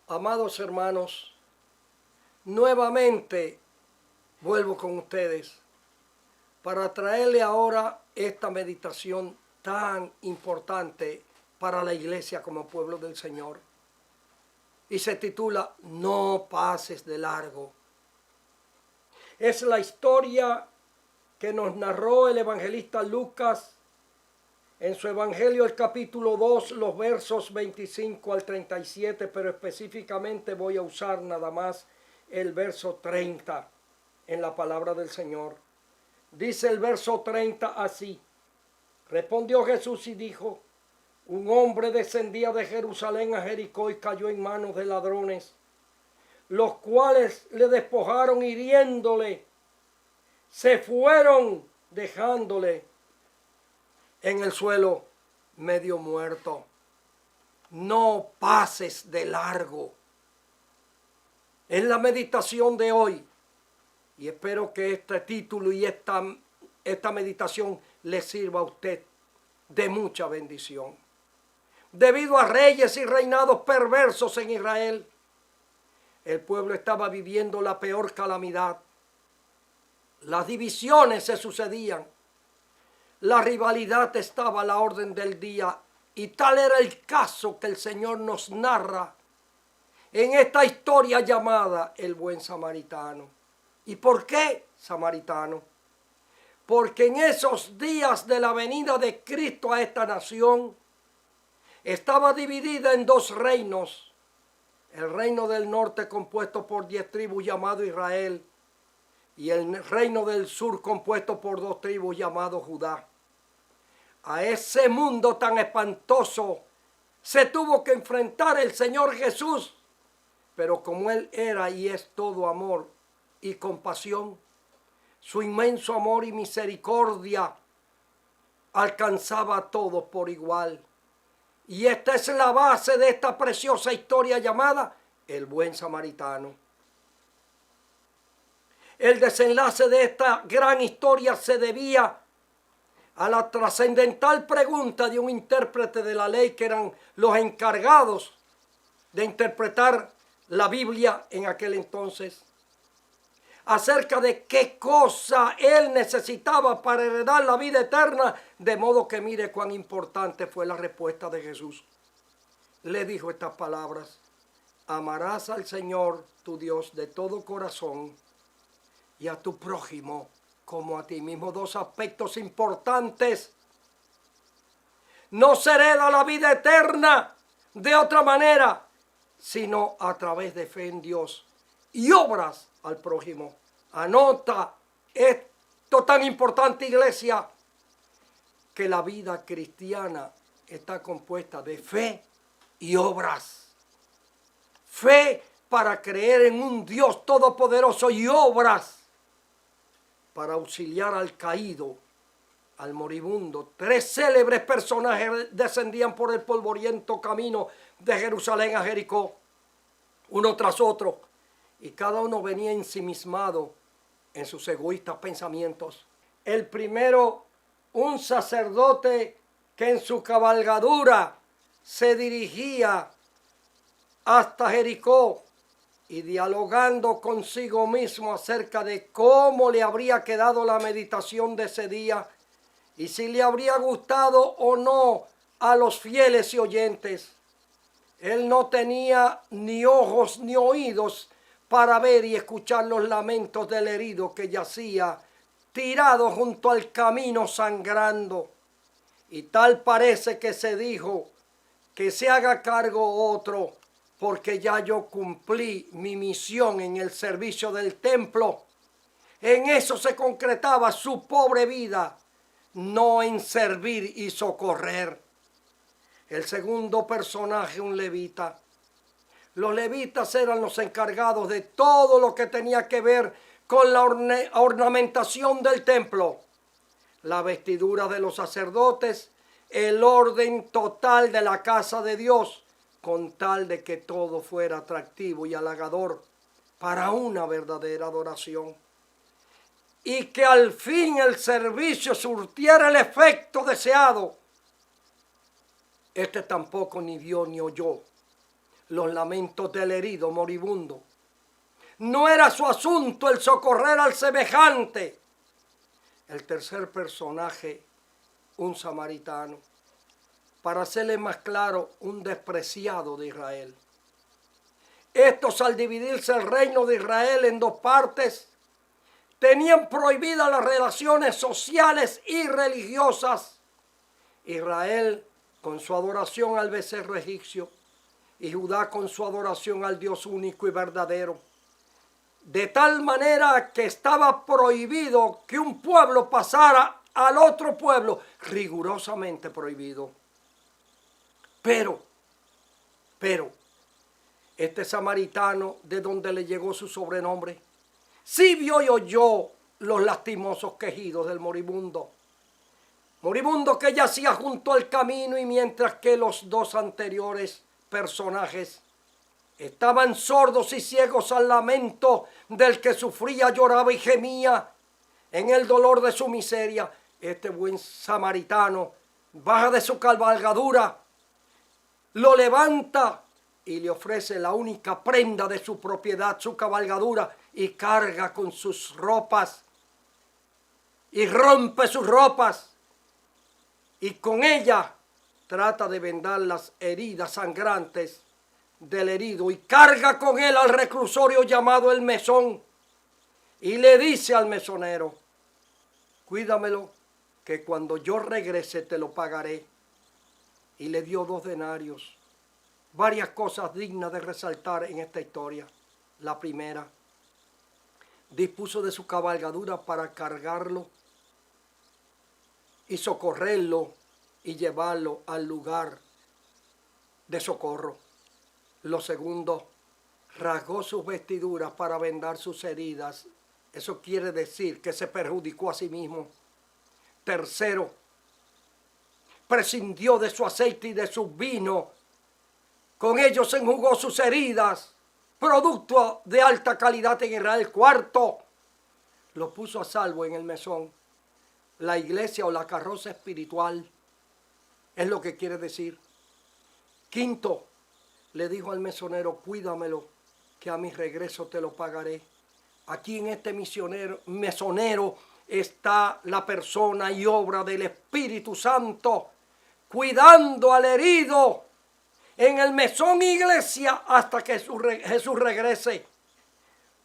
Amados hermanos, nuevamente vuelvo con ustedes para traerle ahora esta meditación tan importante para la iglesia como pueblo del Señor. Y se titula No pases de largo. Es la historia que nos narró el evangelista Lucas en su evangelio, el capítulo 2, los versos 25 al 37, pero específicamente voy a usar nada más el verso 30 en la palabra del Señor. Dice el verso 30 así: respondió Jesús y dijo: un hombre descendía de Jerusalén a Jericó y cayó en manos de ladrones, los cuales le despojaron hiriéndole, se fueron dejándole en el suelo medio muerto. No pases de largo. Es la meditación de hoy. Y espero que este título y esta meditación le sirva a usted de mucha bendición. Debido a reyes y reinados perversos en Israel, el pueblo estaba viviendo la peor calamidad. Las divisiones se sucedían. La rivalidad estaba a la orden del día, y tal era el caso que el Señor nos narra en esta historia llamada El Buen Samaritano. ¿Y por qué samaritano? Porque en esos días de la venida de Cristo a esta nación estaba dividida en dos reinos. El reino del norte, compuesto por 10 tribus, llamado Israel, y el reino del sur, compuesto por 2 tribus, llamado Judá. A ese mundo tan espantoso se tuvo que enfrentar el Señor Jesús, pero como Él era y es todo amor y compasión, su inmenso amor y misericordia alcanzaba a todos por igual. Y esta es la base de esta preciosa historia llamada El Buen Samaritano. El desenlace de esta gran historia se debía a la trascendental pregunta de un intérprete de la ley, que eran los encargados de interpretar la Biblia en aquel entonces, acerca de qué cosa él necesitaba para heredar la vida eterna. De modo que mire cuán importante fue la respuesta de Jesús. Le dijo estas palabras: amarás al Señor tu Dios de todo corazón y a tu prójimo como a ti mismo. Dos aspectos importantes. No se hereda la vida eterna de otra manera, sino a través de fe en Dios y obras al prójimo. Anota esto tan importante, iglesia, que la vida cristiana está compuesta de fe y obras. Fe para creer en un Dios todopoderoso, y obras para auxiliar al caído, al moribundo. 3 célebres personajes descendían por el polvoriento camino de Jerusalén a Jericó, uno tras otro, y cada uno venía ensimismado en sus egoístas pensamientos. El primero, un sacerdote que en su cabalgadura se dirigía hasta Jericó, y dialogando consigo mismo acerca de cómo le habría quedado la meditación de ese día y si le habría gustado o no a los fieles y oyentes. Él no tenía ni ojos ni oídos para ver y escuchar los lamentos del herido que yacía tirado junto al camino sangrando. Y tal parece que se dijo: que se haga cargo otro, porque ya yo cumplí mi misión en el servicio del templo. En eso se concretaba su pobre vida, no en servir y socorrer. El segundo personaje, un levita. Los levitas eran los encargados de todo lo que tenía que ver con la ornamentación del templo, la vestidura de los sacerdotes, el orden total de la casa de Dios, con tal de que todo fuera atractivo y halagador para una verdadera adoración. Y que al fin el servicio surtiera el efecto deseado. Este tampoco ni vio ni oyó, los lamentos del herido moribundo. No era su asunto el socorrer al semejante. El tercer personaje, un samaritano. Para hacerle más claro, un despreciado de Israel. Estos, al dividirse el reino de Israel en dos partes, tenían prohibidas las relaciones sociales y religiosas. Israel con su adoración al becerro egipcio y Judá con su adoración al Dios único y verdadero. De tal manera que estaba prohibido que un pueblo pasara al otro pueblo, rigurosamente prohibido. Pero, este samaritano, de donde le llegó su sobrenombre, sí vio y oyó los lastimosos quejidos del moribundo. Moribundo que yacía junto al camino, y mientras que los dos anteriores personajes estaban sordos y ciegos al lamento del que sufría, lloraba y gemía en el dolor de su miseria, este buen samaritano baja de su cabalgadura, lo levanta y le ofrece la única prenda de su propiedad, su cabalgadura, y carga con sus ropas y rompe sus ropas y con ella trata de vendar las heridas sangrantes del herido, y carga con él al reclusorio llamado el mesón, y le dice al mesonero: cuídamelo, que cuando yo regrese te lo pagaré. Y le dio 2 denarios. Varias cosas dignas de resaltar en esta historia. La primera, dispuso de su cabalgadura para cargarlo y socorrerlo y llevarlo al lugar de socorro. Lo segundo, rasgó sus vestiduras para vendar sus heridas. Eso quiere decir que se perjudicó a sí mismo. Tercero, prescindió de su aceite y de su vino. Con ellos enjugó sus heridas, producto de alta calidad en Israel. Cuarto, lo puso a salvo en el mesón. La iglesia o la carroza espiritual es lo que quiere decir. Quinto, le dijo al mesonero: cuídamelo, que a mi regreso te lo pagaré. Aquí en este mesonero está la persona y obra del Espíritu Santo, cuidando al herido en el mesón iglesia hasta que Jesús regrese.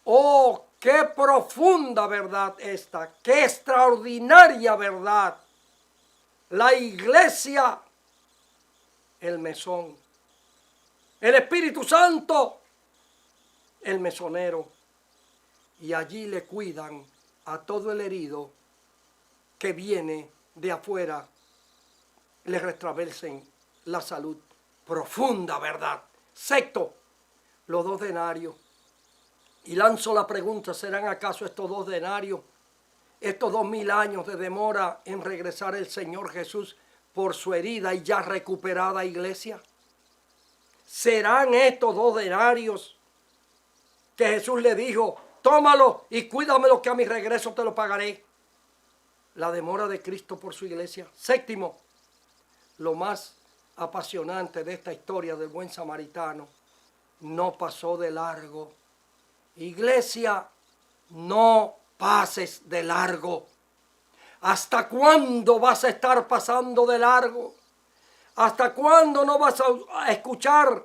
¡Oh, qué profunda verdad esta! ¡Qué extraordinaria verdad! La iglesia, el mesón, el Espíritu Santo, el mesonero, y allí le cuidan a todo el herido que viene de afuera, le restablecen la salud. Profunda verdad. Sexto, los 2 denarios. Y lanzo la pregunta: ¿serán acaso estos 2 denarios, estos 2000 años de demora en regresar el Señor Jesús por su herida y ya recuperada iglesia? ¿Serán estos 2 denarios que Jesús le dijo: tómalo y cuídamelo, que a mi regreso te lo pagaré? La demora de Cristo por su iglesia. Séptimo, lo más apasionante de esta historia del buen samaritano: no pasó de largo. Iglesia, no pases de largo. ¿Hasta cuándo vas a estar pasando de largo? ¿Hasta cuándo no vas a escuchar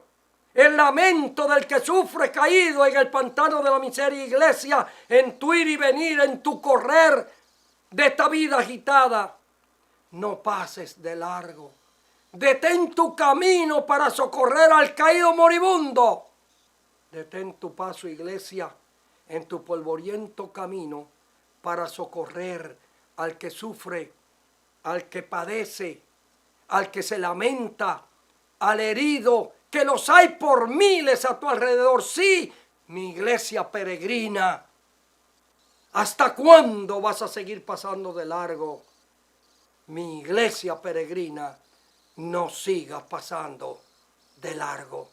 el lamento del que sufre caído en el pantano de la miseria? Iglesia, en tu ir y venir, en tu correr de esta vida agitada, no pases de largo. Detén tu camino para socorrer al caído moribundo. Detén tu paso, iglesia, en tu polvoriento camino para socorrer al que sufre, al que padece, al que se lamenta, al herido, que los hay por miles a tu alrededor. Sí, mi iglesia peregrina, ¿hasta cuándo vas a seguir pasando de largo? Mi iglesia peregrina, no sigas pasando de largo.